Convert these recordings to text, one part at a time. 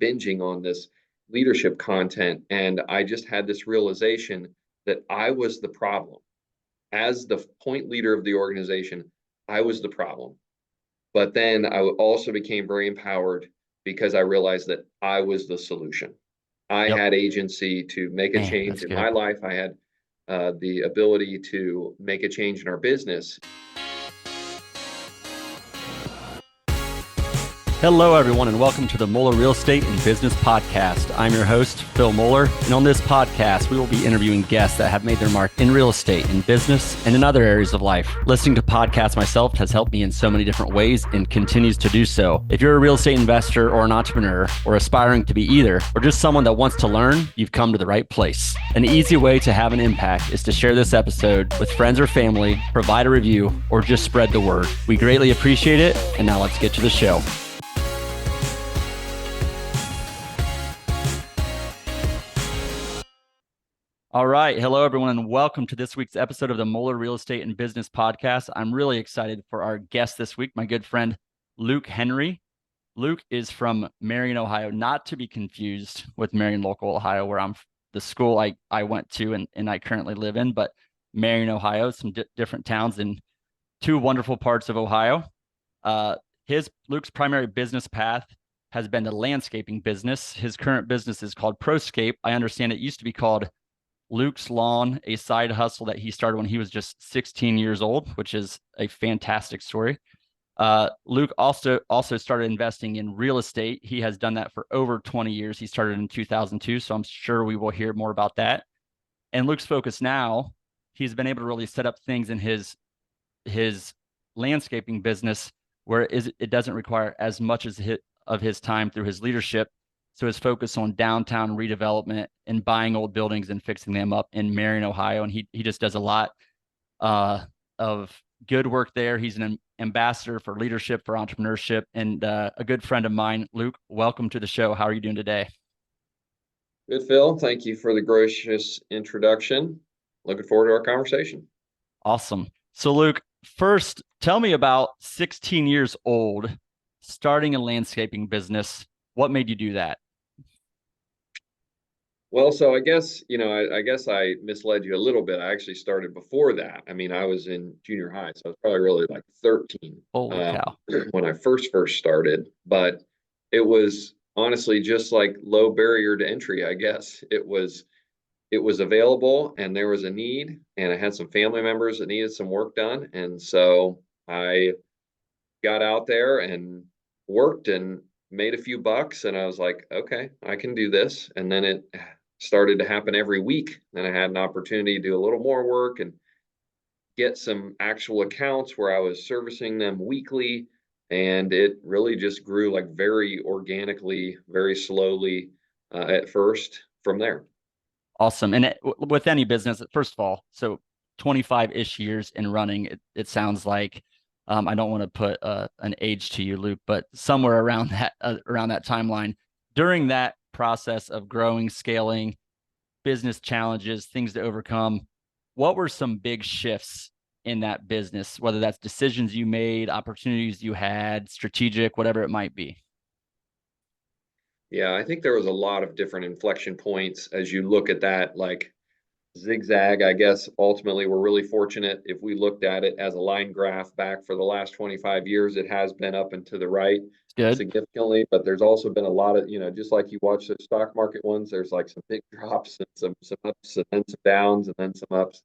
binging on this leadership content, and I just had this realization that I was the problem. As the point leader of the organization, I was the problem. But then I also became very empowered because I realized that I was the solution. I Yep. had agency to make a Man, change that's in good. my life. I had the ability to make a change in our business. Hello, everyone, and welcome to the Moeller Real Estate and Business Podcast. I'm your host, Phil Moeller, and on this podcast, we will be interviewing guests that have made their mark in real estate, in business, and in other areas of life. Listening to podcasts myself has helped me in so many different ways and continues to do so. If you're a real estate investor or an entrepreneur or aspiring to be either, or just someone that wants to learn, you've come to the right place. An easy way to have an impact is to share this episode with friends or family, provide a review, or just spread the word. We greatly appreciate it, and now let's get to the show. All right. Hello, everyone, and welcome to this week's episode of the Moeller Real Estate and Business Podcast. I'm really excited for our guest this week, my good friend, Luke Henry. Luke is from Marion, Ohio, not to be confused with Marion, local Ohio, where the school I went to and I currently live in, but Marion, Ohio, some different towns in two wonderful parts of Ohio. Luke's primary business path has been the landscaping business. His current business is called ProScape. I understand it used to be called Luke's Lawn, a side hustle that he started when he was just 16 years old, which is a fantastic story. Luke also started investing in real estate. He has done that for over 20 years. He started in 2002, so I'm sure we will hear more about that. And Luke's focus now, he's been able to really set up things in his landscaping business where it doesn't require as much of his time through his leadership. So his focus on downtown redevelopment and buying old buildings and fixing them up in Marion, Ohio. And he just does a lot of good work there. He's an ambassador for leadership, for entrepreneurship, and a good friend of mine. Luke, welcome to the show. How are you doing today? Good, Phil. Thank you for the gracious introduction. Looking forward to our conversation. Awesome. So Luke, first, tell me about 16 years old, starting a landscaping business. What made you do that? Well, so I guess, I guess I misled you a little bit. I actually started before that. I mean, I was in junior high, so I was probably really like 13 Holy cow. when I first started. But it was honestly just like low barrier to entry, I guess. It was available and there was a need, and I had some family members that needed some work done. And so I got out there and worked and made a few bucks, and I was like, okay, I can do this. And then it started to happen every week. Then I had an opportunity to do a little more work and get some actual accounts where I was servicing them weekly. And it really just grew like very organically, very slowly at first from there. Awesome. And with any business, first of all, so 25-ish years in running, it sounds like, I don't want to put an age to you, Luke, but somewhere around that timeline. During that process of growing, scaling, business challenges, things to overcome, what were some big shifts in that business, whether that's decisions you made, opportunities you had, strategic, whatever it might be? Yeah, I think there was a lot of different inflection points as you look at that, like zigzag. I guess ultimately we're really fortunate if we looked at it as a line graph back for the last 25 years, it has been up and to the right Good. significantly, but there's also been a lot of, just like you watch the stock market ones, there's like some big drops and some ups and then some downs and then some ups.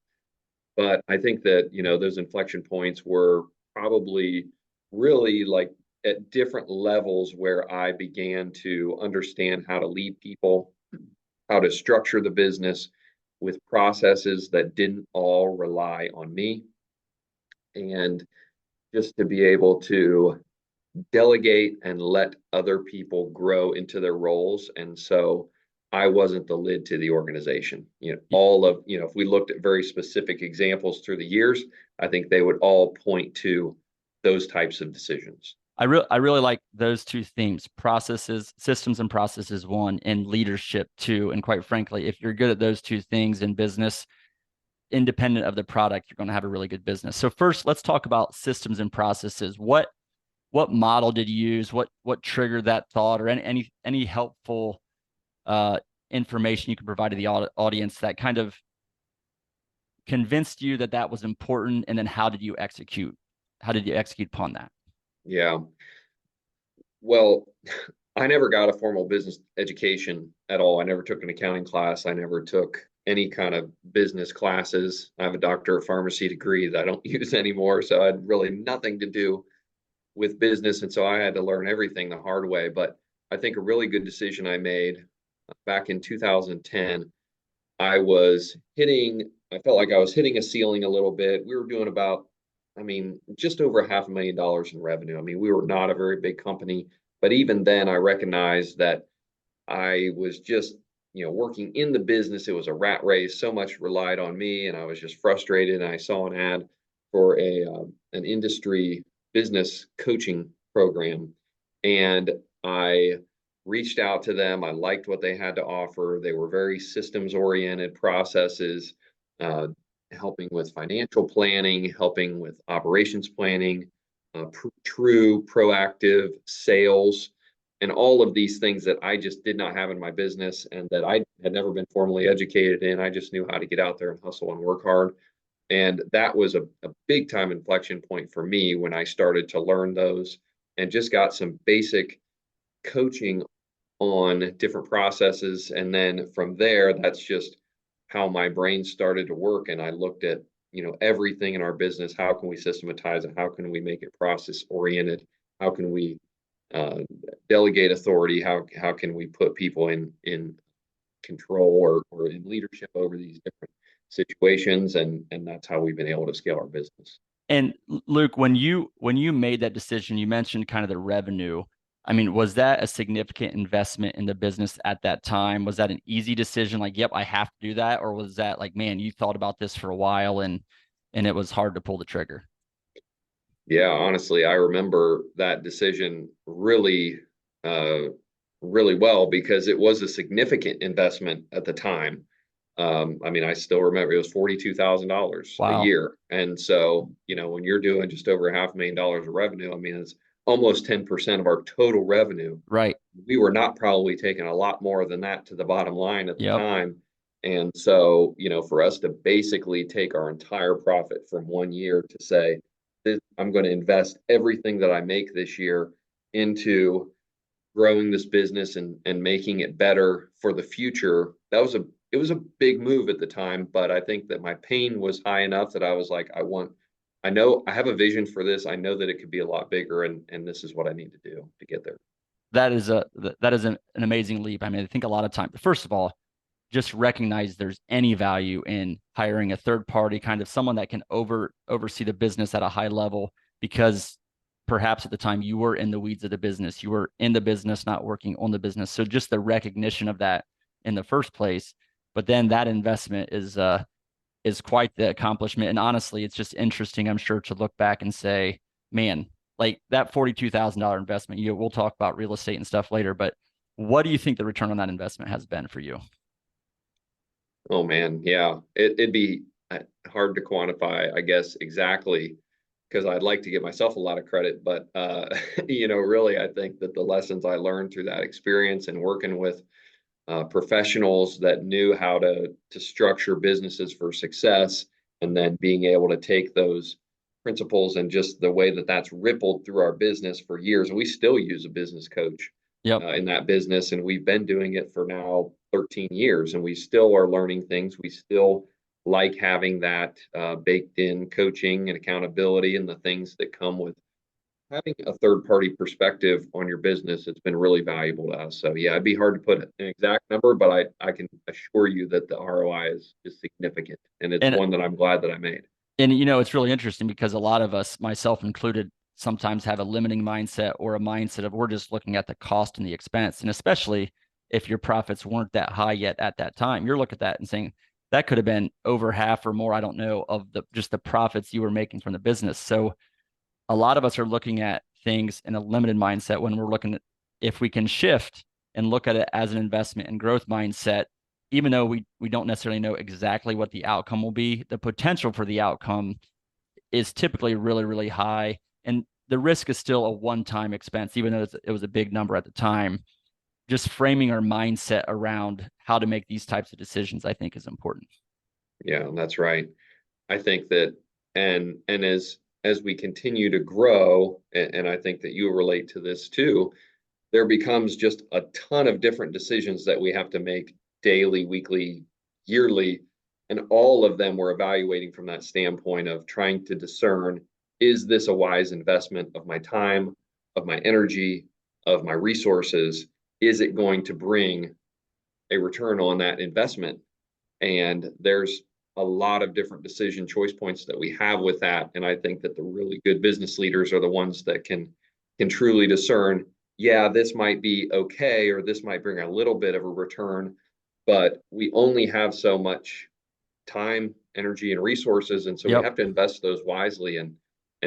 But I think that, those inflection points were probably really like at different levels where I began to understand how to lead people, how to structure the business with processes that didn't all rely on me, and just to be able to delegate and let other people grow into their roles. And so I wasn't the lid to the organization. If we looked at very specific examples through the years, I think they would all point to those types of decisions. I really like those two themes: processes, systems and processes, one, and leadership, two. And quite frankly, if you're good at those two things in business, independent of the product, you're going to have a really good business. So first, let's talk about systems and processes. What what model did you use? What triggered that thought, or any helpful information you can provide to the audience that kind of convinced you that that was important? And then how did you execute? How did you execute upon that? Yeah. Well, I never got a formal business education at all. I never took an accounting class. I never took any kind of business classes. I have a doctor of pharmacy degree that I don't use anymore. So I had really nothing to do with business. And so I had to learn everything the hard way. But I think a really good decision I made back in 2010, I felt like I was hitting a ceiling a little bit. We were doing about, I mean, just over $500,000 in revenue. I mean, we were not a very big company, but even then I recognized that I was just, working in the business. It was a rat race. So much relied on me, and I was just frustrated. And I saw an ad for an industry business coaching program, and I reached out to them. I liked what they had to offer. They were very systems oriented processes, uh, helping with financial planning, helping with operations planning, true proactive sales, and all of these things that I just did not have in my business and that I had never been formally educated in. I just knew how to get out there and hustle and work hard. And that was a big time inflection point for me when I started to learn those and just got some basic coaching on different processes. And then from there, that's just how my brain started to work. And I looked at, everything in our business. How can we systematize it? How can we make it process oriented? How can we uh, delegate authority? How can we put people in control or in leadership over these different situations? And that's how we've been able to scale our business. And Luke, when you made that decision, you mentioned kind of the revenue. I mean, was that a significant investment in the business at that time? Was that an easy decision? Like, yep, I have to do that, or was that like, man, you thought about this for a while and it was hard to pull the trigger? Yeah, honestly, I remember that decision uh, really well because it was a significant investment at the time. I mean, I still remember it was $42,000 a Wow. year. And so, when you're doing just over $500,000 of revenue, I mean, it's almost 10% of our total revenue. Right. We were not probably taking a lot more than that to the bottom line at the Yep. time. And so, for us to basically take our entire profit from one year to say, I'm going to invest everything that I make this year into growing this business and making it better for the future. It was a big move at the time, but I think that my pain was high enough that I was like, I know I have a vision for this. I know that it could be a lot bigger, and this is what I need to do to get there. That is an amazing leap. I mean, I think a lot of time, first of all, just recognize there's any value in hiring a third party, kind of someone that can oversee the business at a high level, because perhaps at the time you were in the weeds of the business, you were in the business, not working on the business. So just the recognition of that in the first place, but then that investment is quite the accomplishment. And honestly, it's just interesting, I'm sure, to look back and say, man, like that $42,000 investment, we'll talk about real estate and stuff later, but what do you think the return on that investment has been for you? Oh man, yeah, it'd be hard to quantify, I guess, exactly because I'd like to give myself a lot of credit, but really, I think that the lessons I learned through that experience and working with professionals that knew how to structure businesses for success, and then being able to take those principles and just the way that that's rippled through our business for years. And we still use a business coach Yep. in that business, and we've been doing it for now 13 years, and we still are learning things. We still like having that baked in coaching and accountability and the things that come with having a third party perspective on your business. It's been really valuable to us. So yeah, it'd be hard to put an exact number, but I can assure you that the ROI is significant, and it's And one that I'm glad that I made. it's really interesting because a lot of us, myself included, sometimes have a limiting mindset or a mindset of we're just looking at the cost and the expense. And especially if your profits weren't that high yet at that time, you're looking at that and saying that could have been over half or more, I don't know, of the just the profits you were making from the business. So a lot of us are looking at things in a limited mindset when we're looking at if we can shift and look at it as an investment and growth mindset, even though we don't necessarily know exactly what the outcome will be, the potential for the outcome is typically really, really high. And the risk is still a one-time expense, even though it was a big number at the time. Just framing our mindset around how to make these types of decisions, I think, is important. Yeah, that's right. I think that, and as we continue to grow, and I think that you relate to this too, there becomes just a ton of different decisions that we have to make daily, weekly, yearly, and all of them we're evaluating from that standpoint of trying to discern, is this a wise investment of my time, of my energy, of my resources? Is it going to bring a return on that investment? And there's a lot of different decision choice points that we have with that. And I think that the really good business leaders are the ones that can truly discern, yeah, this might be okay, or this might bring a little bit of a return, but we only have so much time, energy, and resources. And so we Yep. have to invest those wisely, and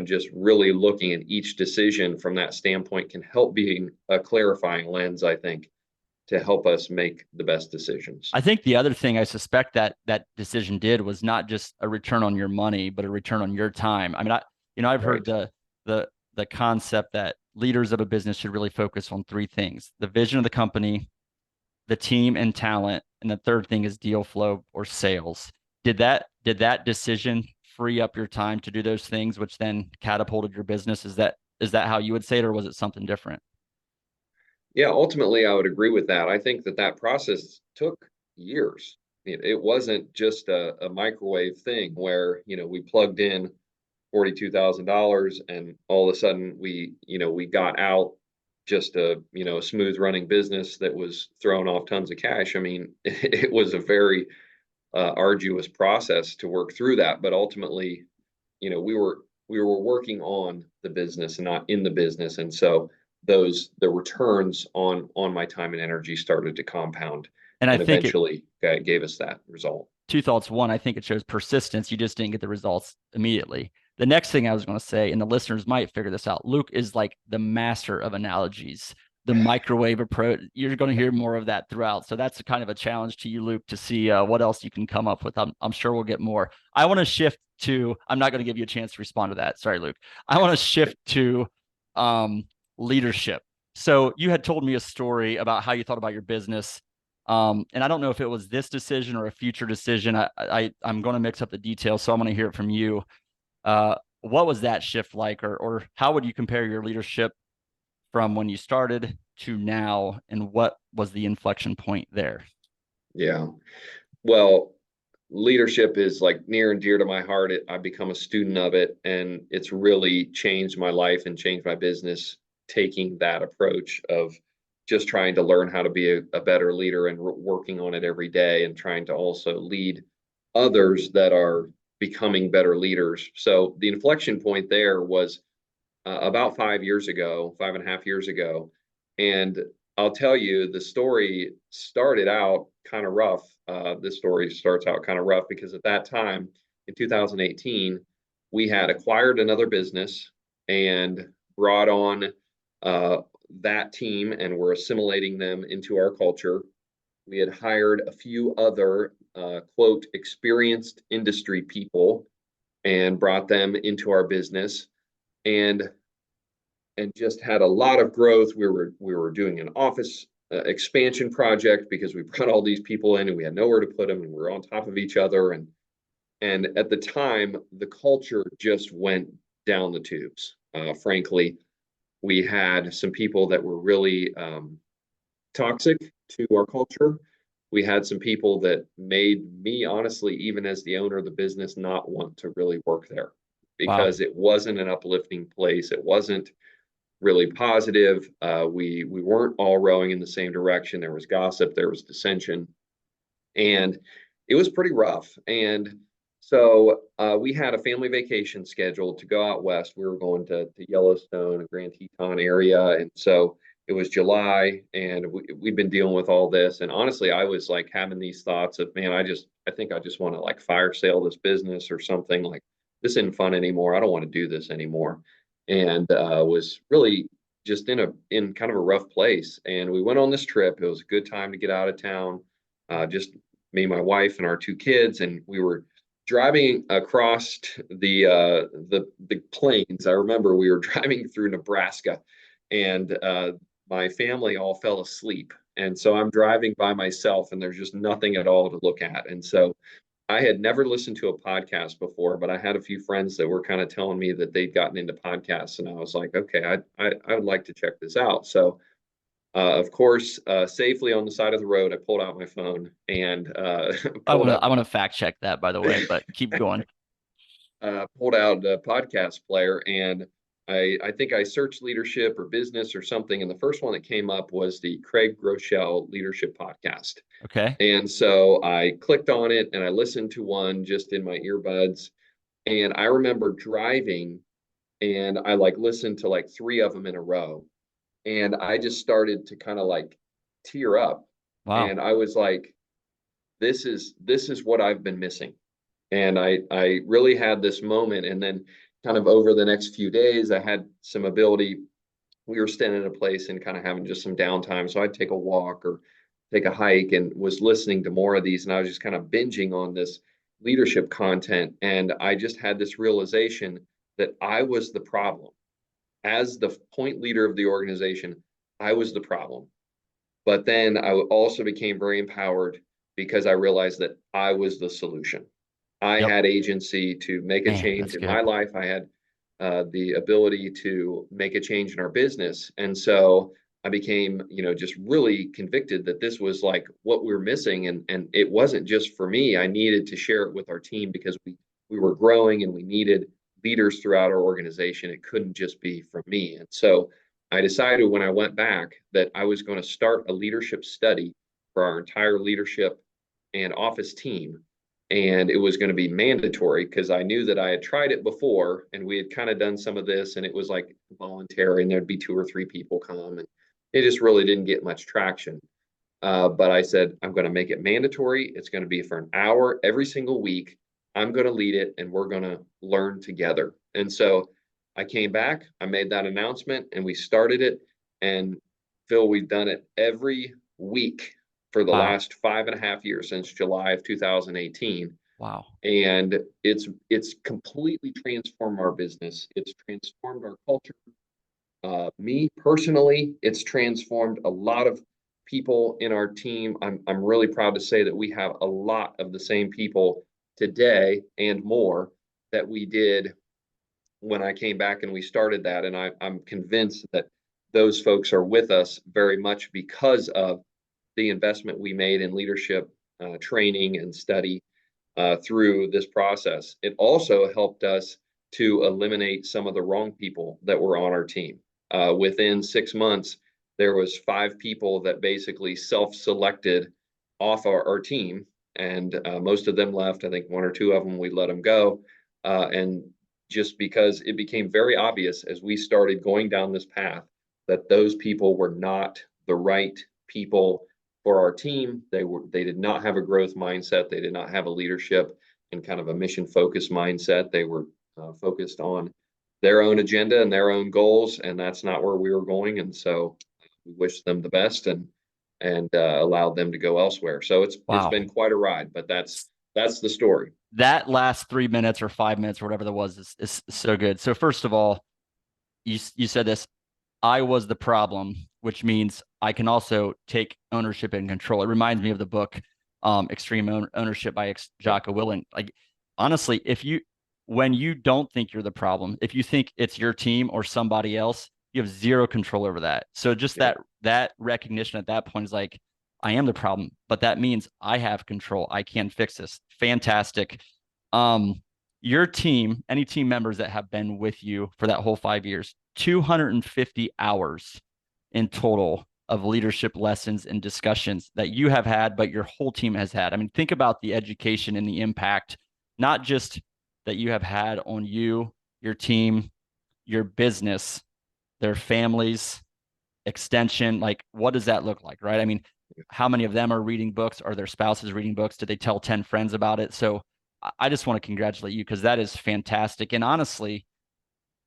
just really looking at each decision from that standpoint can help being a clarifying lens, I think, to help us make the best decisions. I think the other thing I suspect that decision did was not just a return on your money, but a return on your time. I mean, I've heard Right. the concept that leaders of a business should really focus on three things: the vision of the company, the team and talent, and the third thing is deal flow or sales. Did that decision free up your time to do those things, which then catapulted your business? Is that how you would say it, or was it something different? Yeah, ultimately, I would agree with that. I think that that process took years. It wasn't just a microwave thing where, we plugged in $42,000 and all of a sudden we got out just a smooth running business that was throwing off tons of cash. I mean, it was a very arduous process to work through that, but ultimately, we were working on the business and not in the business, and so the returns on my time and energy started to compound, And I and think it eventually gave us that result. two thoughts. One, I think it shows persistence. You just didn't get the results immediately. The next thing I was going to say, and the listeners might figure this out, Luke is like the master of analogies, the microwave approach. You're going to hear more of that throughout. So that's kind of a challenge to you, Luke, to see what else you can come up with. I'm sure we'll get more. I want to shift to, I'm not going to give you a chance to respond to that. Sorry, Luke. I want to shift to um, leadership. So you had told me a story about how you thought about your business, and I don't know if it was this decision or a future decision. I'm going to mix up the details, so I'm going to hear it from you. What was that shift like, or how would you compare your leadership from when you started to now, and what was the inflection point there? Yeah. Well, leadership is like near and dear to my heart. I've become a student of it, and it's really changed my life and changed my business, taking that approach of just trying to learn how to be a better leader and working on it every day, and trying to also lead others that are becoming better leaders. So the inflection point there was about 5 years ago, 5.5 years ago. And I'll tell you, the story started out kind of rough. This story starts out kind of rough because at that time in 2018, we had acquired another business and brought on uh, that team, and were assimilating them into our culture. We had hired a few other, quote, experienced industry people and brought them into our business. And just had a lot of growth. We were doing an office expansion project because we brought all these people in and we had nowhere to put them, and we were on top of each other. And at the time, the culture just went down the tubes. Frankly, we had some people that were really toxic to our culture. We had some people that made me, honestly, even as the owner of the business, not want to really work there Wow. because it wasn't an uplifting place. It wasn't really positive. We weren't all rowing in the same direction. There was gossip, there was dissension, and it was pretty rough. And so we had a family vacation scheduled to go out west. We were going to Yellowstone, a Grand Teton area, and so it was July, and we'd been dealing with all this. And honestly, I was like having these thoughts of, man, I think I just want to like fire sale this business or something. Like, this isn't fun anymore. I don't want to do this anymore, and was really just in kind of a rough place. And we went on this trip. It was a good time to get out of town. Just me, my wife, and our two kids, and we were driving across the plains. I remember we were driving through Nebraska, and my family all fell asleep. And so I'm driving by myself, and there's just nothing at all to look at. And so I had never listened to a podcast before, but I had a few friends that were kind of telling me that they'd gotten into podcasts, and I was like, okay, I would like to check this out. So, of course, safely on the side of the road, I pulled out my phone and I pulled want to up I want to fact check that, by the way, but keep going. pulled out a podcast player, and I think I searched leadership or business or something, and the first one that came up was the Craig Groeschel Leadership Podcast. Okay. And so I clicked on it and I listened to one just in my earbuds. And I remember driving, and I like listened to like three of them in a row. And I just started to kind of like tear up. Wow. And I was like, this is what I've been missing. And I really had this moment. And then kind of over the next few days, I had some ability. We were staying in a place and kind of having just some downtime. So I'd take a walk or take a hike, and was listening to more of these. And I was just kind of binging on this leadership content. And I just had this realization that I was the problem. As the point leader of the organization, I was the problem. But then I also became very empowered because I realized that I was the solution. I Yep. had agency to make a Man, change that's in good. my life. I had the ability to make a change in our business. And so I became, just really convicted that this was like what we were missing. And it wasn't just for me. I needed to share it with our team because we were growing and we needed leaders throughout our organization. It couldn't just be from me. And so I decided when I went back that I was going to start a leadership study for our entire leadership and office team. And it was going to be mandatory because I knew that I had tried it before and we had kind of done some of this, and it was like voluntary, and there'd be two or three people come, and it just really didn't get much traction. But I said, I'm going to make it mandatory. It's going to be for an hour every single week. I'm going to lead it, and we're going to learn together. And so I came back, I made that announcement, and we started it. And Phil, we've done it every week for the Wow. last 5.5 years, since July of 2018. Wow. And it's completely transformed our business. It's transformed our culture. Me personally, it's transformed a lot of people in our team. I'm really proud to say that we have a lot of the same people today and more that we did when I came back and we started that. And I'm convinced that those folks are with us very much because of the investment we made in leadership training and study through this process. It also helped us to eliminate some of the wrong people that were on our team. Within 6 months, there was 5 people that basically self-selected off our team, and most of them left. I think one or two of them we let them go, and just because it became very obvious as we started going down this path that those people were not the right people for our team. They did not have a growth mindset. They did not have a leadership and kind of a mission focused mindset. They were focused on their own agenda and their own goals, and that's not where we were going. And so we wish them the best and allowed them to go elsewhere. So it's Wow. been quite a ride, but that's the story. That last 3 minutes or 5 minutes or whatever that was is so good. So first of all, you said this, I was the problem, which means I can also take ownership and control. It reminds me of the book Extreme Ownership by Yep. Jocko Willink. Like, honestly, when you don't think you're the problem, if you think it's your team or somebody else, you have zero control over that. So just Yep. that recognition at that point is like, I am the problem, but that means I have control. I can fix this. Fantastic. Um, your team, any team members that have been with you for that whole 5 years, 250 hours in total of leadership lessons and discussions that you have had, but your whole team has had. I mean, think about the education and the impact, not just that you have had on you, your team, your business, their families, extension. Like, what does that look like, right? I mean, how many of them are reading books? Are their spouses reading books? Did they tell 10 friends about it? So I just want to congratulate you because that is fantastic. And honestly,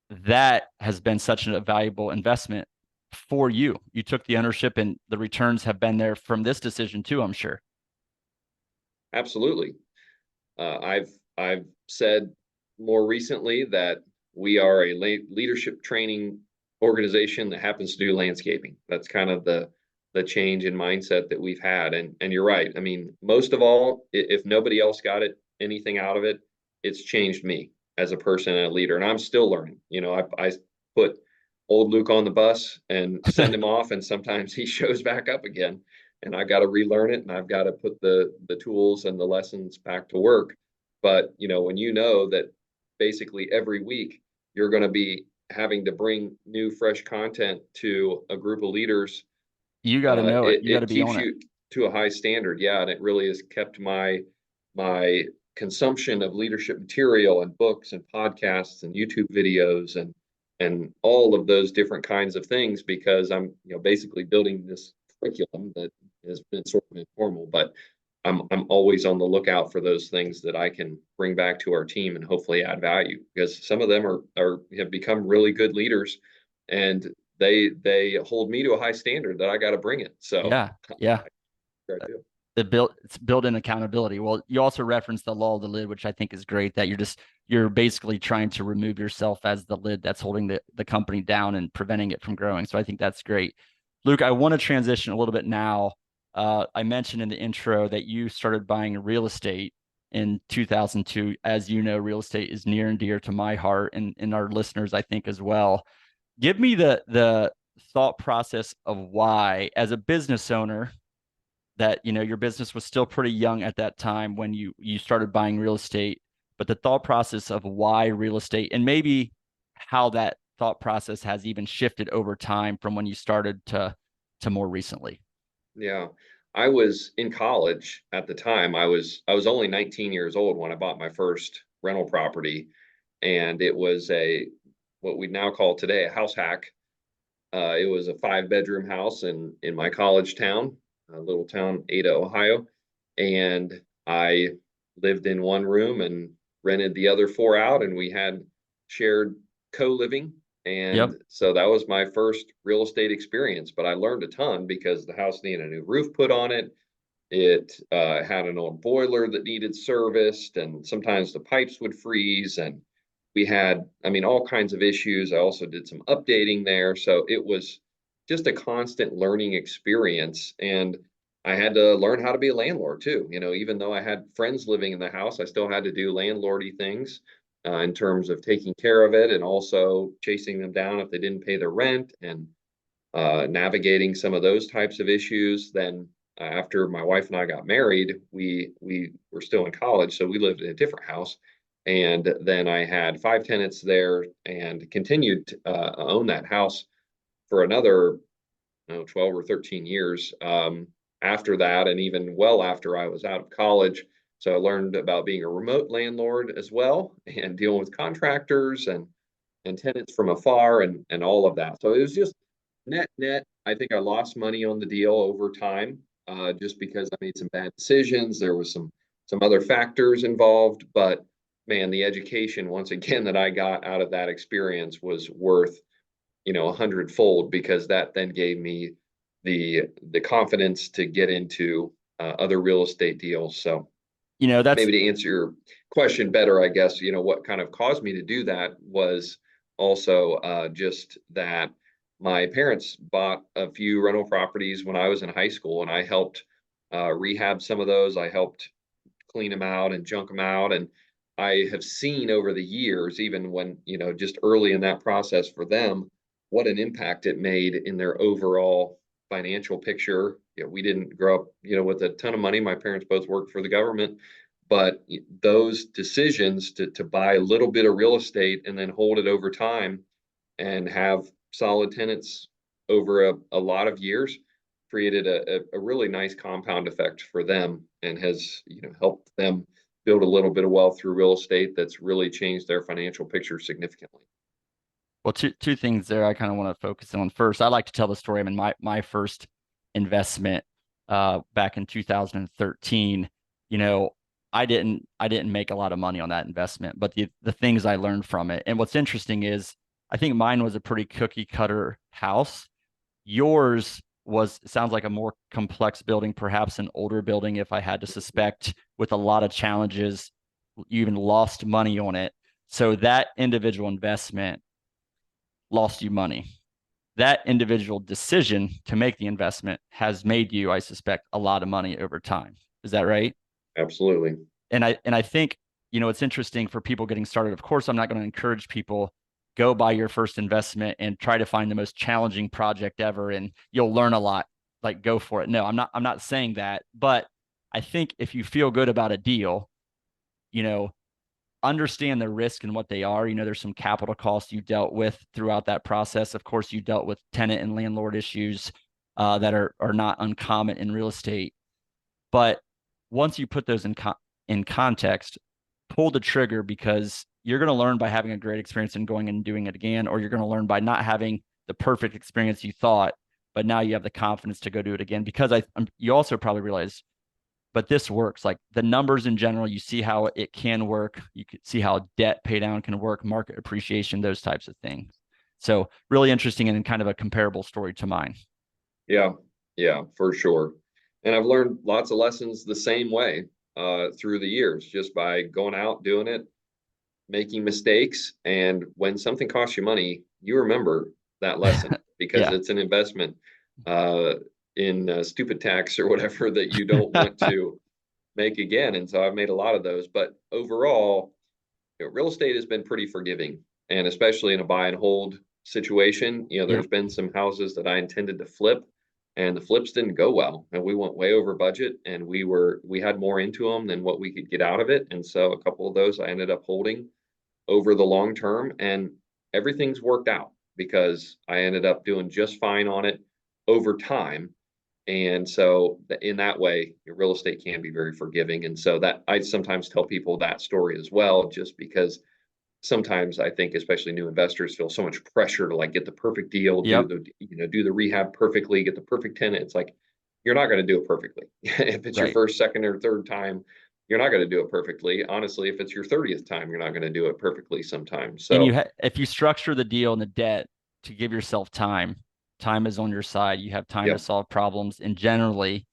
that has been such a valuable investment for you. You took the ownership and the returns have been there from this decision too, I'm sure. Absolutely. I've I've said more recently that we are a leadership training organization that happens to do landscaping. That's kind of the change in mindset that we've had. And you're right. I mean, most of all, if nobody else got anything out of it, it's changed me as a person and a leader. And I'm still learning. I put old Luke on the bus and send him off, and sometimes he shows back up again, and I got to relearn it, and I've got to put the tools and the lessons back to work. But when you know that basically every week you're going to be having to bring new, fresh content to a group of leaders, You got to know it. You got to it be keeps on it. you to a high standard. Yeah, and it really has kept my consumption of leadership material and books and podcasts and YouTube videos and all of those different kinds of things, because I'm basically building this curriculum that has been sort of informal, but I'm always on the lookout for those things that I can bring back to our team and hopefully add value, because some of them are have become really good leaders, and they hold me to a high standard that I got to bring it. So Yeah. Yeah. I do. It's built in accountability. Well, you also referenced the law of the lid, which I think is great, that you're basically trying to remove yourself as the lid that's holding the company down and preventing it from growing. So I think that's great. Luke, I want to transition a little bit now. I mentioned in the intro that you started buying real estate in 2002. As you know, real estate is near and dear to my heart and our listeners, I think, as well. Give me the thought process of why, as a business owner, that your business was still pretty young at that time when you started buying real estate, but the thought process of why real estate, and maybe how that thought process has even shifted over time from when you started to more recently. Yeah. I was in college at the time. I was only 19 years old when I bought my first rental property, and it was a what we now call today a house hack. It was a 5 bedroom house in my college town, a little town, Ada, Ohio, and I lived in one room and rented the other four out, and we had shared co-living. Yep. And so that was my first real estate experience, but I learned a ton because the house needed a new roof put on it. It had an old boiler that needed serviced, and sometimes the pipes would freeze. And we had, I mean, all kinds of issues. I also did some updating there. So it was just a constant learning experience. And I had to learn how to be a landlord too. Even though I had friends living in the house, I still had to do landlordy things in terms of taking care of it and also chasing them down if they didn't pay their rent, and navigating some of those types of issues. Then after my wife and I got married, we were still in college, so we lived in a different house. And then I had 5 tenants there and continued to own that house for another 12 or 13 years after that, and even well after I was out of college. So I learned about being a remote landlord as well, and dealing with contractors and tenants from afar, and all of that. So it was just net. I think I lost money on the deal over time, just because I made some bad decisions. There was some other factors involved, but man, the education once again that I got out of that experience was worth 100-fold, because that then gave me the confidence to get into other real estate deals. So That's maybe to answer your question better, I guess, what kind of caused me to do that was also just that my parents bought a few rental properties when I was in high school, and I helped rehab some of those. I helped clean them out and junk them out. And I have seen over the years, even when, just early in that process for them, what an impact it made in their overall financial picture. We didn't grow up, with a ton of money. My parents both worked for the government, but those decisions to buy a little bit of real estate and then hold it over time and have solid tenants over a lot of years created a really nice compound effect for them, and has helped them build a little bit of wealth through real estate that's really changed their financial picture significantly. Well, two things there I kind of want to focus on. First, I like to tell the story. I mean, my first investment back in 2013, you know, I didn't make a lot of money on that investment, but the things I learned from it. And what's interesting is I think mine was a pretty cookie cutter house. Yours sounds like a more complex building, perhaps an older building, if I had to suspect, with a lot of challenges. you even lost money on it. So that individual investment lost you money. That individual decision to make the investment has made you, I suspect, a lot of money over time. Is that right? Absolutely. And I think, it's interesting for people getting started. Of course, I'm not going to encourage people go buy your first investment and try to find the most challenging project ever and you'll learn a lot. Like go for it. No, I'm not saying that, but I think if you feel good about a deal, you know, understand the risk and what they are. There's some capital costs you dealt with throughout that process. Of course, you dealt with tenant and landlord issues that are not uncommon in real estate. But once you put those in context, pull the trigger because you're going to learn by having a great experience and going and doing it again, or you're going to learn by not having the perfect experience you thought, but now you have the confidence to go do it again. Because you also probably realize, but this works. Like the numbers in general, you see how it can work. You can see how debt pay down can work, market appreciation, those types of things. So really interesting and kind of a comparable story to mine. Yeah, yeah, for sure. And I've learned lots of lessons the same way through the years, just by going out, doing it, making mistakes. And when something costs you money, you remember that lesson because Yeah. it's an investment uh, in stupid tax or whatever that you don't want to make again. And so I've made a lot of those. But overall, real estate has been pretty forgiving. And especially in a buy and hold situation, Yep. there's been some houses that I intended to flip and the flips didn't go well. And we went way over budget and we had more into them than what we could get out of it. And so a couple of those I ended up holding over the long term and everything's worked out because I ended up doing just fine on it over time. And so in that way, your real estate can be very forgiving. And so that I sometimes tell people that story as well, just because sometimes I think especially new investors feel so much pressure to like get the perfect deal, Yep. do the rehab perfectly, get the perfect tenant. It's like you're not going to do it perfectly. If it's your Right. first, second, or third time, you're not going to do it perfectly. Honestly, if it's your 30th time, you're not going to do it perfectly sometimes. And So if you structure the deal and the debt to give yourself time, time is on your side. You have time to yeah, solve problems, and generally,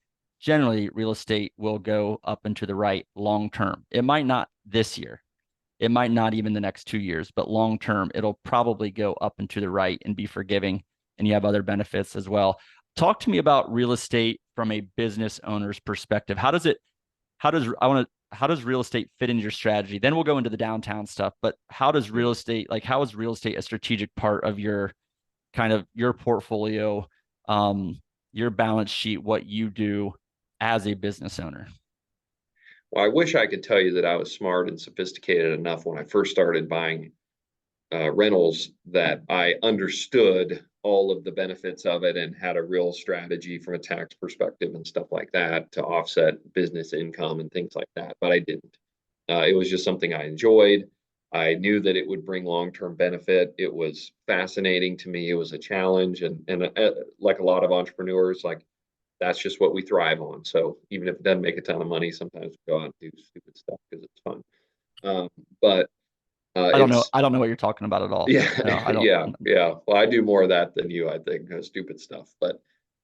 real estate will go up and to the right long term. It might not this year. It might not even the next 2 years, but long term, it'll probably go up and to the right and be forgiving. And you have other benefits as well. Talk to me about real estate from a business owner's perspective. How does real estate fit into your strategy? Then we'll go into the downtown stuff, but how is real estate a strategic part of your kind of your portfolio, your balance sheet, what you do as a business owner? well, I wish I could tell you that I was smart and sophisticated enough when I first started buying rentals that I understood all of the benefits of it and had a real strategy from a tax perspective and stuff like that to offset business income and things like that. But I didn't. It was just something I enjoyed. I knew that it would bring long-term benefit. It was fascinating to me. It was a challenge, and like a lot of entrepreneurs, like that's just what we thrive on. So even if it doesn't make a ton of money, sometimes we go out and do stupid stuff because it's fun. Um, but I don't know. it's I don't know what you're talking about at all. No, yeah, I don't. yeah. Well, I do more of that than you, I think, stupid stuff. But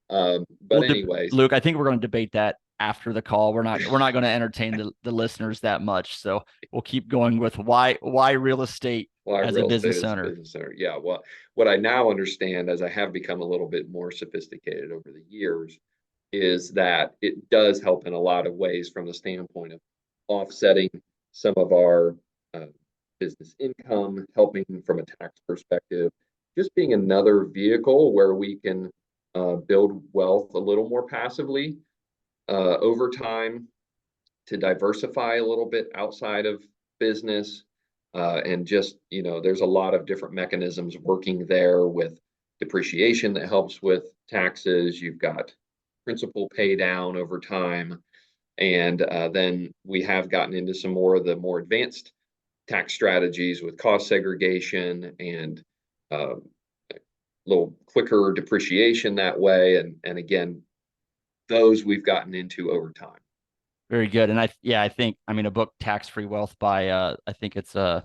Well, anyways, Luke, I think we're going to debate that after the call. We're not going to entertain the listeners that much. So we'll keep going with why real estate why as a real estate business is a owner. business owner. Yeah. Well, what I now understand as I have become a little bit more sophisticated over the years is that it does help in a lot of ways from the standpoint of offsetting some of our uh, business income, helping from a tax perspective, just being another vehicle where we can build wealth a little more passively over time to diversify a little bit outside of business. And just, there's a lot of different mechanisms working there with depreciation that helps with taxes. You've got principal pay down over time. And then we have gotten into some more of the more advanced tax strategies with cost segregation and a little quicker depreciation that way. And again, those we've gotten into over time. Very good. And I think, a book Tax Free Wealth by, I think it's Adam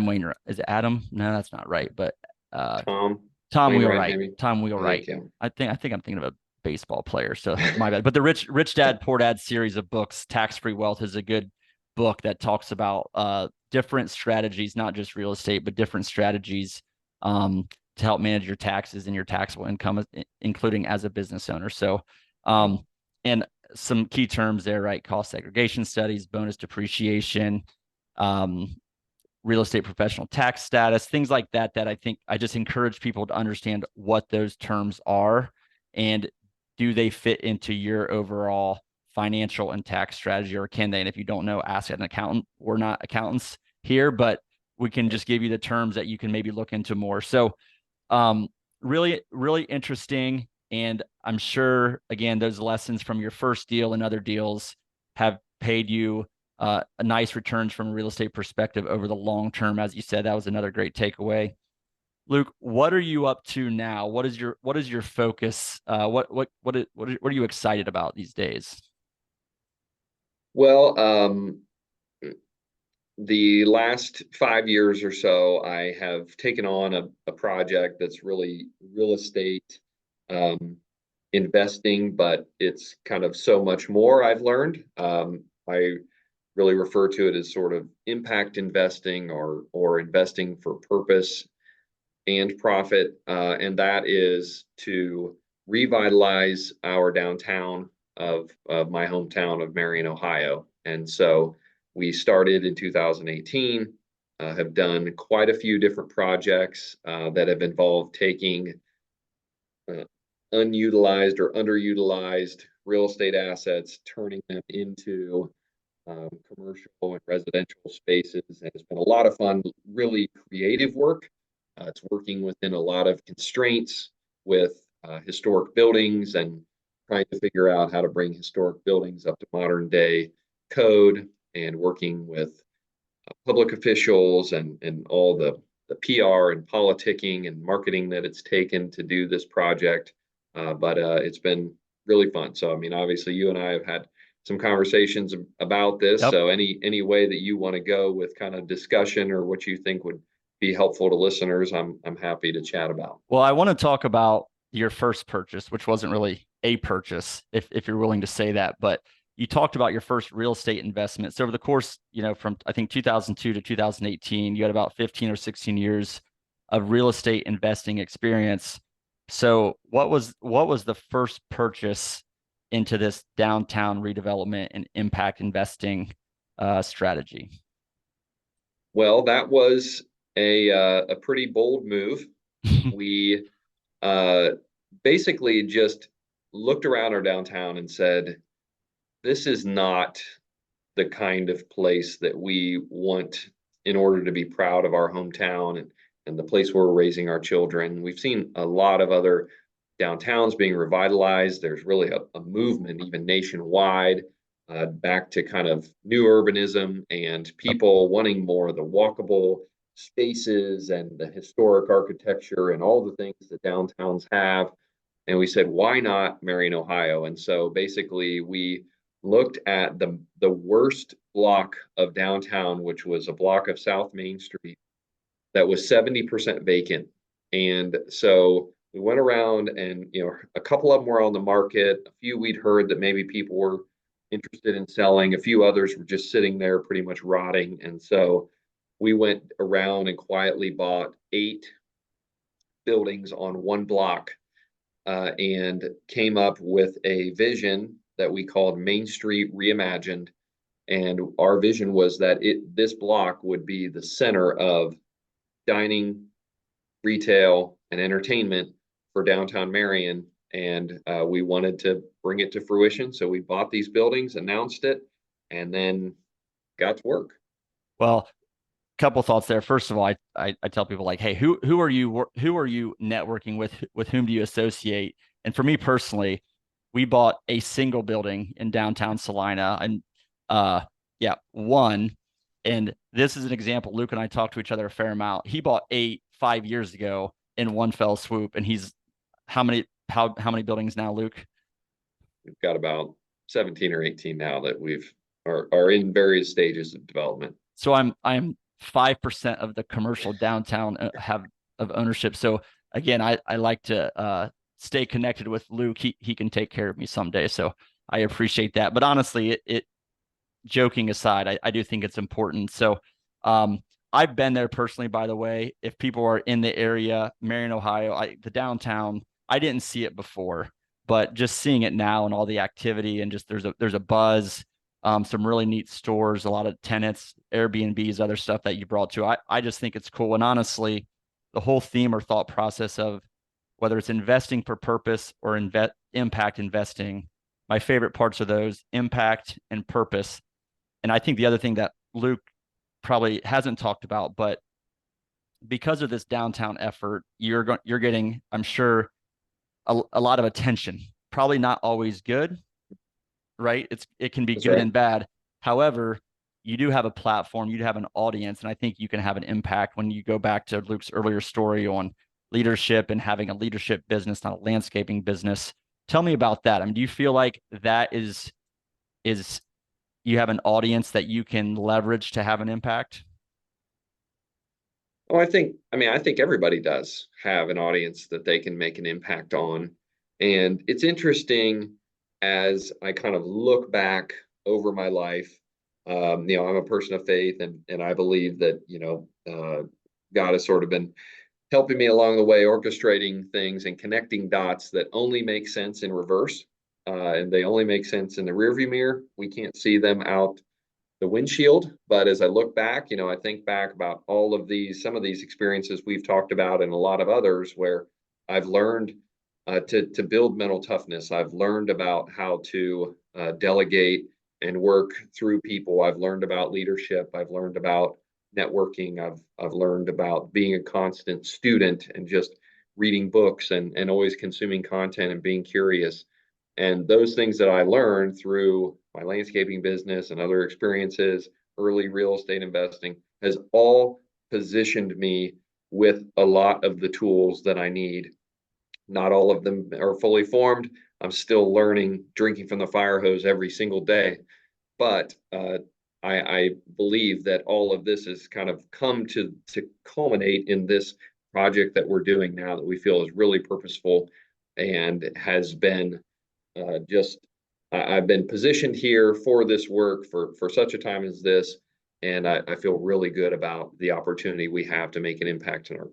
Wainwright. Is it Adam? No, that's not right. But uh, Tom Tom Wainwright, Wheelwright. maybe. Tom I think, Wheelwright. yeah. I think I'm thinking of a baseball player. So my bad. But the Rich Dad Poor Dad series of books, Tax Free Wealth, is a good book that talks about different strategies, not just real estate, but different strategies to help manage your taxes and your taxable income, including as a business owner. So, and some key terms there, right? Cost segregation studies, bonus depreciation, real estate professional tax status, things like that, that I think I just encourage people to understand what those terms are and do they fit into your overall financial and tax strategy, or can they? And if you don't know, ask an accountant. We're not accountants here, but we can just give you the terms that you can maybe look into more. So really, really interesting. And I'm sure, again, those lessons from your first deal and other deals have paid you a nice returns from a real estate perspective over the long term. As you said, that was another great takeaway. Luke, what are you up to now? What is your focus? What are you excited about these days? Well, the last 5 years or so, I have taken on a project that's really real estate investing, but it's kind of so much more I've learned. I really refer to it as sort of impact investing or investing for purpose and profit, and that is to revitalize our downtown of my hometown of Marion, Ohio. And so we started in 2018, have done quite a few different projects that have involved taking unutilized or underutilized real estate assets, turning them into commercial and residential spaces. And it's been a lot of fun, really creative work. It's working within a lot of constraints with historic buildings and trying to figure out how to bring historic buildings up to modern day code, and working with public officials and all the PR and politicking and marketing that it's taken to do this project. But it's been really fun. So, I mean, obviously you and I have had some conversations about this. Yep. So any way that you want to go with kind of discussion or what you think would be helpful to listeners, I'm happy to chat about. Well, I want to talk about your first purchase, which wasn't really a purchase, if you're willing to say that, but you talked about your first real estate investment. So over the course, from I think 2002 to 2018, you had about 15 or 16 years of real estate investing experience. So what was the first purchase into this downtown redevelopment and impact investing strategy? Well, that was a pretty bold move. We basically just looked around our downtown and said, this is not the kind of place that we want in order to be proud of our hometown and the place where we're raising our children. We've seen a lot of other downtowns being revitalized. There's really a movement, even nationwide, back to kind of new urbanism and people wanting more of the walkable spaces and the historic architecture and all the things that downtowns have. And we said, why not Marion, Ohio? And so basically we looked at the worst block of downtown, which was a block of South Main Street that was 70% vacant. And so we went around and, a couple of them were on the market. A few we'd heard that maybe people were interested in selling. A few others were just sitting there pretty much rotting. And so we went around and quietly bought 8 buildings on one block, and came up with a vision that we called Main Street Reimagined. And our vision was that this block would be the center of dining, retail, and entertainment for downtown Marion. And we wanted to bring it to fruition. So we bought these buildings, announced it, and then got to work. Well, couple thoughts there. First of all, I tell people like, hey, who are you networking with whom do you associate? And for me personally, we bought a single building in downtown Salina, and one. And this is an example. Luke and I talked to each other a fair amount. He bought 8 5 years ago in one fell swoop, and he's how many buildings now, Luke? We've got about 17 or 18 now that are in various stages of development. So I'm 5% of the commercial downtown have of ownership. So again, I like to stay connected with Luke. He can take care of me someday. So I appreciate that. But honestly, it joking aside, I do think it's important. So um, I've been there personally, by the way. If people are in the area, Marion, Ohio, the downtown, I didn't see it before, but just seeing it now and all the activity and just there's a buzz, some really neat stores, a lot of tenants, Airbnbs, other stuff that you brought to. I just think it's cool. And honestly, the whole theme or thought process of whether it's investing for purpose or impact investing, my favorite parts of those impact and purpose. And I think the other thing that Luke probably hasn't talked about, but because of this downtown effort, you're getting, I'm sure, a lot of attention. Probably not always good, right? It can be That's good right. and bad. However, you do have a platform, you have an audience, and I think you can have an impact when you go back to Luke's earlier story on leadership and having a leadership business, not a landscaping business. Tell me about that. I mean, do you feel like that is you have an audience that you can leverage to have an impact? Oh, I think everybody does have an audience that they can make an impact on. And it's interesting as I kind of look back over my life. I'm a person of faith, and I believe that, God has sort of been helping me along the way, orchestrating things and connecting dots that only make sense in reverse. And they only make sense in the rearview mirror. We can't see them out the windshield. But as I look back, I think back about some of these experiences we've talked about, and a lot of others where I've learned to build mental toughness. I've learned about how to delegate and work through people. I've learned about leadership. I've learned about networking. I've learned about being a constant student and just reading books and always consuming content and being curious. And those things that I learned through my landscaping business and other experiences, early real estate investing, has all positioned me with a lot of the tools that I need. Not all of them are fully formed. I'm still learning, drinking from the fire hose every single day. But I believe that all of this has kind of come to culminate in this project that we're doing now that we feel is really purposeful and has been just I've been positioned here for this work for such a time as this, and I feel really good about the opportunity we have to make an impact in our.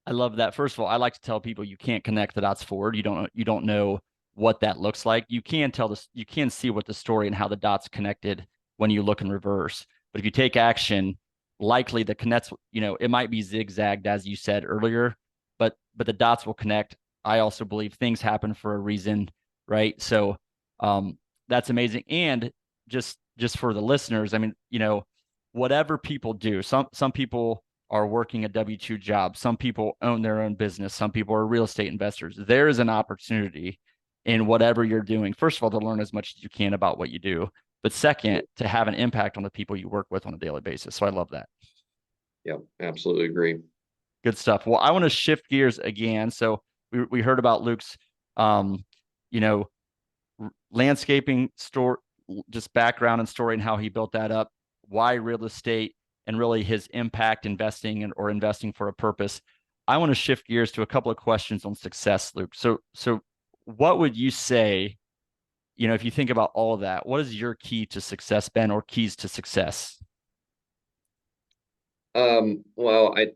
I love that. First of all, I like to tell people you can't connect the dots forward. You don't know what that looks like. You can tell this, you can see what the story and how the dots connected when you look in reverse. But if you take action, likely the connects, it might be zigzagged as you said earlier, but the dots will connect. I also believe things happen for a reason, right? So that's amazing. And just for the listeners, I mean, whatever people do, some people are working a W-2 job. Some people own their own business. Some people are real estate investors. There is an opportunity in whatever you're doing. First of all, to learn as much as you can about what you do, but second, to have an impact on the people you work with on a daily basis. So I love that. Yeah, absolutely agree. Good stuff. Well, I want to shift gears again. So we heard about Luke's, um, you know, landscaping store, just background and story and how he built that up, why real estate, and really his impact investing or investing for a purpose. I want to shift gears to a couple of questions on success, Luke. So what would you say, if you think about all of that, what is your key to success, Ben, or keys to success? Well, I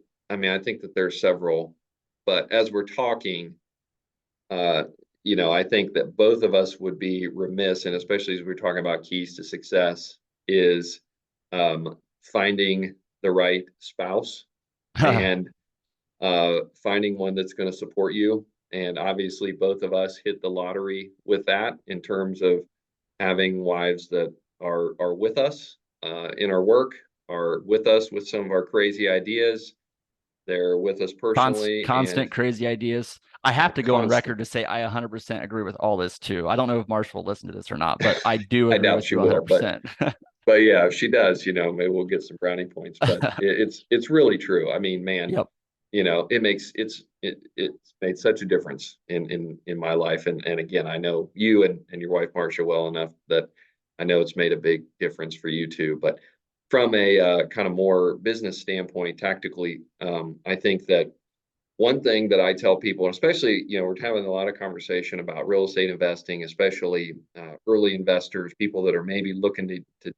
think that there's several, but as we're talking, uh, I think that both of us would be remiss, and especially as we're talking about keys to success, is finding the right spouse and finding one that's going to support you. And obviously, both of us hit the lottery with that in terms of having wives that are with us in our work, are with us with some of our crazy ideas. They're with us personally Constant and crazy ideas. I have to go on constant. record to say I 100% agree with all this too. I don't know if Marshall will listen to this or not, but I do I agree doubt with she you will, but 100%. yeah, if she does, maybe we'll get some brownie points. But it's really true. I mean, man, Yep. It's made such a difference in my life. And again, I know you and your wife Marcia well enough that I know it's made a big difference for you too. But from a kind of more business standpoint, tactically, I think that one thing that I tell people, especially, we're having a lot of conversation about real estate investing, especially early investors, people that are maybe looking to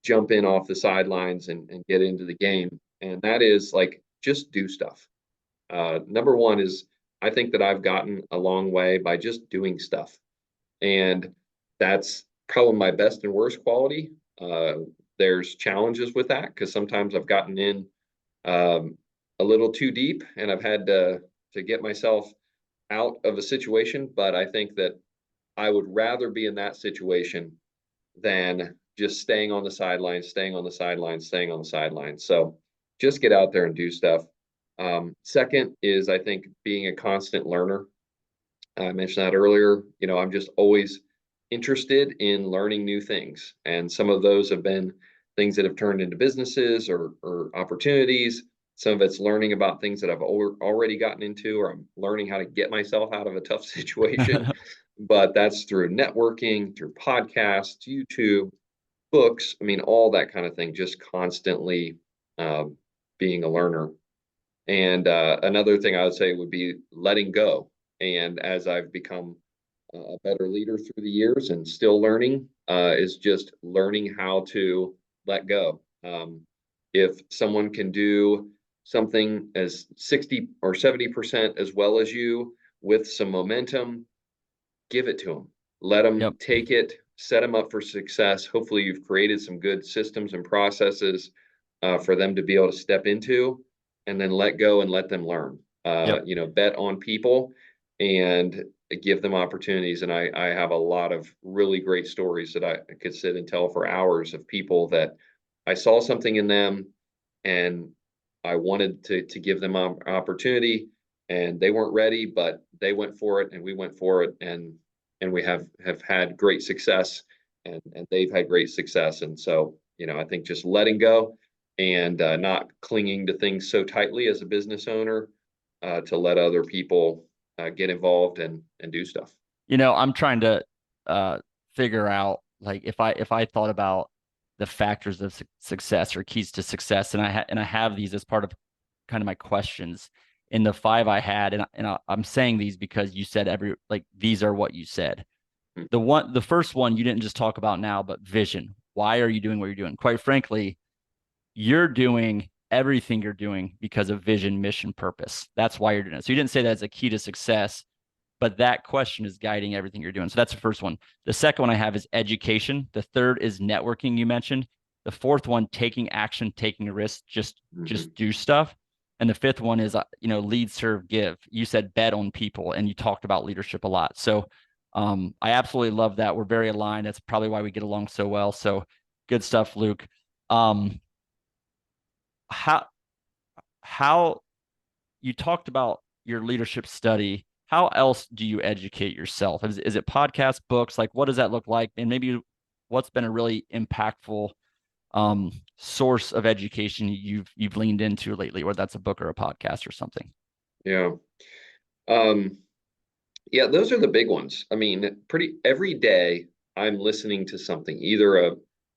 jump in off the sidelines and get into the game. And that is like, just do stuff. Number one is, I think that I've gotten a long way by just doing stuff. And that's probably my best and worst quality. There's challenges with that because sometimes I've gotten in a little too deep and I've had to get myself out of a situation. But I think that I would rather be in that situation than just staying on the sidelines, staying on the sidelines, staying on the sidelines. So just get out there and do stuff. Second is, I think, being a constant learner. I mentioned that earlier. I'm just always interested in learning new things. And some of those have been things that have turned into businesses or opportunities. Some of it's learning about things that I've already gotten into, or I'm learning how to get myself out of a tough situation. But that's through networking, through podcasts, YouTube, books. I mean, all that kind of thing, just constantly being a learner. And another thing I would say would be letting go. And as I've become a better leader through the years and still learning, is just learning how to let go. If someone can do something as 60 or 70% as well as you with some momentum, give it to them. Let them Yep. take it, set them up for success. Hopefully you've created some good systems and processes for them to be able to step into, and then let go and let them learn. Yep. Bet on people and give them opportunities. And I have a lot of really great stories that I could sit and tell for hours of people that I saw something in them and I wanted to give them an opportunity, and they weren't ready, but they went for it and we went for it, and we have had great success, and they've had great success. And so, I think just letting go and not clinging to things so tightly as a business owner, to let other people get involved and do stuff. I'm trying to figure out, like, if I thought about the factors of success or keys to success, and I have these as part of kind of my questions in the 5 I had, and I'm saying these because you said these are what you said. Mm-hmm. The first one you didn't just talk about now, but vision. Why are you doing what you're doing? Quite frankly, you're doing everything you're doing because of vision, mission, purpose. That's why you're doing it. So you didn't say that as a key to success, but that question is guiding everything you're doing. So that's the first one. The second one I have is education. The third is networking, you mentioned. The fourth one, taking action, taking a risk, just do stuff. And the fifth one is, lead, serve, give. You said bet on people, and you talked about leadership a lot. So I absolutely love that. We're very aligned. That's probably why we get along so well. So good stuff, Luke. How you talked about your leadership study. How else do you educate yourself? Is it podcasts, books? Like, what does that look like? And maybe what's been a really impactful source of education you've leaned into lately, whether that's a book or a podcast or something? Yeah. Yeah, those are the big ones. I mean, pretty every day I'm listening to something.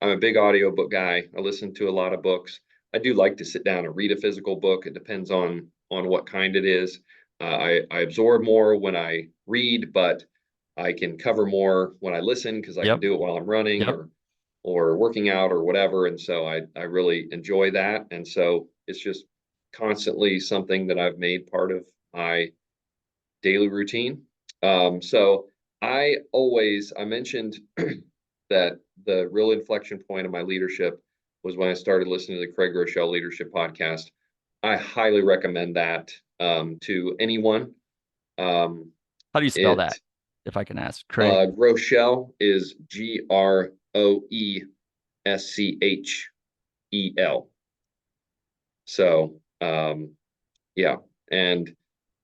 I'm a big audiobook guy. I listen to a lot of books. I do like to sit down and read a physical book. It depends on what kind it is. I absorb more when I read, but I can cover more when I listen because I can Yep. do it while I'm running Yep. or working out or whatever. And so I really enjoy that. And so it's just constantly something that I've made part of my daily routine. So I mentioned that the real inflection point of my leadership was when I started listening to the Craig Rochelle Leadership Podcast. I highly recommend that to anyone. How do you spell that, It if I can ask? Craig. Rochelle is Groeschel. So yeah, and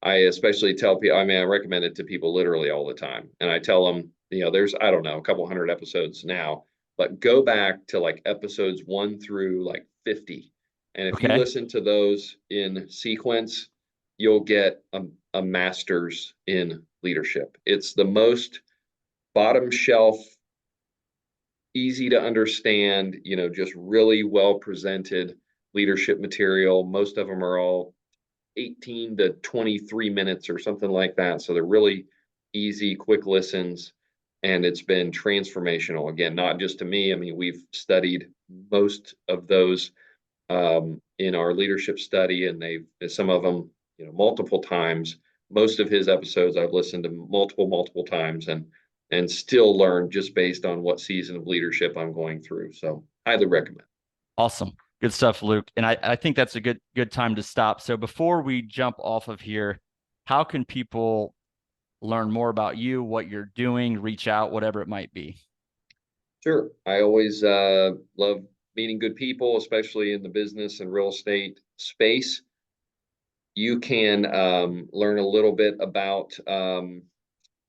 I especially tell people, I mean, I recommend it to people literally all the time. And I tell them, there's, I don't know, a couple hundred episodes now, but go back to like episodes 1 through like 50. And if you Okay. listen to those in sequence, you'll get a master's in leadership. It's the most bottom shelf, easy to understand, just really well presented leadership material. Most of them are all 18 to 23 minutes or something like that. So they're really easy, quick listens, and it's been transformational. Again, not just to me. I mean, we've studied most of those in our leadership study, and some of them, multiple times. Most of his episodes I've listened to multiple times, and still learn just based on what season of leadership I'm going through. So highly recommend. Awesome. Good stuff, Luke. And I think that's a good time to stop. So before we jump off of here, how can people learn more about you, what you're doing, reach out, whatever it might be? Sure. I always love meeting good people, especially in the business and real estate space. You can learn a little bit about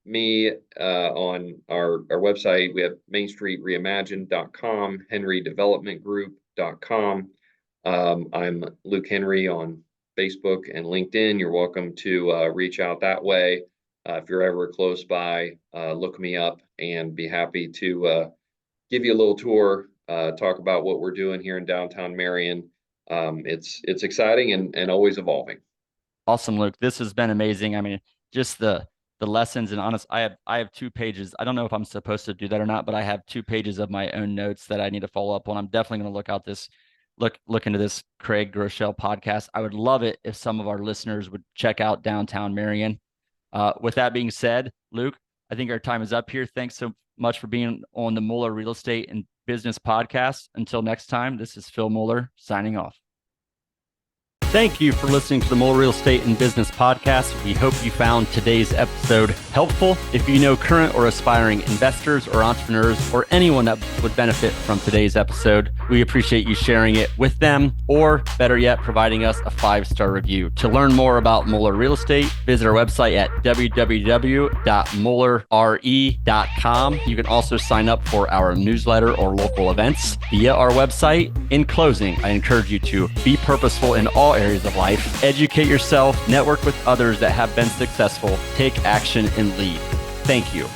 me on our website. We have mainstreetreimagined.com, henrydevelopmentgroup.com. I'm Luke Henry on Facebook and LinkedIn. You're welcome to reach out that way. If you're ever close by, look me up and be happy to give you a little tour, talk about what we're doing here in downtown Marion. It's exciting and always evolving. Awesome, Luke. This has been amazing. I mean, just the lessons, and honest, I have 2 pages. I don't know if I'm supposed to do that or not, but I have 2 pages of my own notes that I need to follow up on. I'm definitely going to look into this Craig Groeschel podcast. I would love it if some of our listeners would check out downtown Marion. With that being said, Luke, I think our time is up here. Thanks so much for being on the Muller Real Estate and Business Podcast. Until next time, this is Phil Muller signing off. Thank you for listening to the Muller Real Estate and Business Podcast. We hope you found today's episode helpful. If you know current or aspiring investors or entrepreneurs or anyone that would benefit from today's episode, we appreciate you sharing it with them, or better yet, providing us a 5-star review. To learn more about Muller Real Estate, visit our website at www.mullerre.com. You can also sign up for our newsletter or local events via our website. In closing, I encourage you to be purposeful in all areas of life, educate yourself, network with others that have been successful, take action, and lead. Thank you.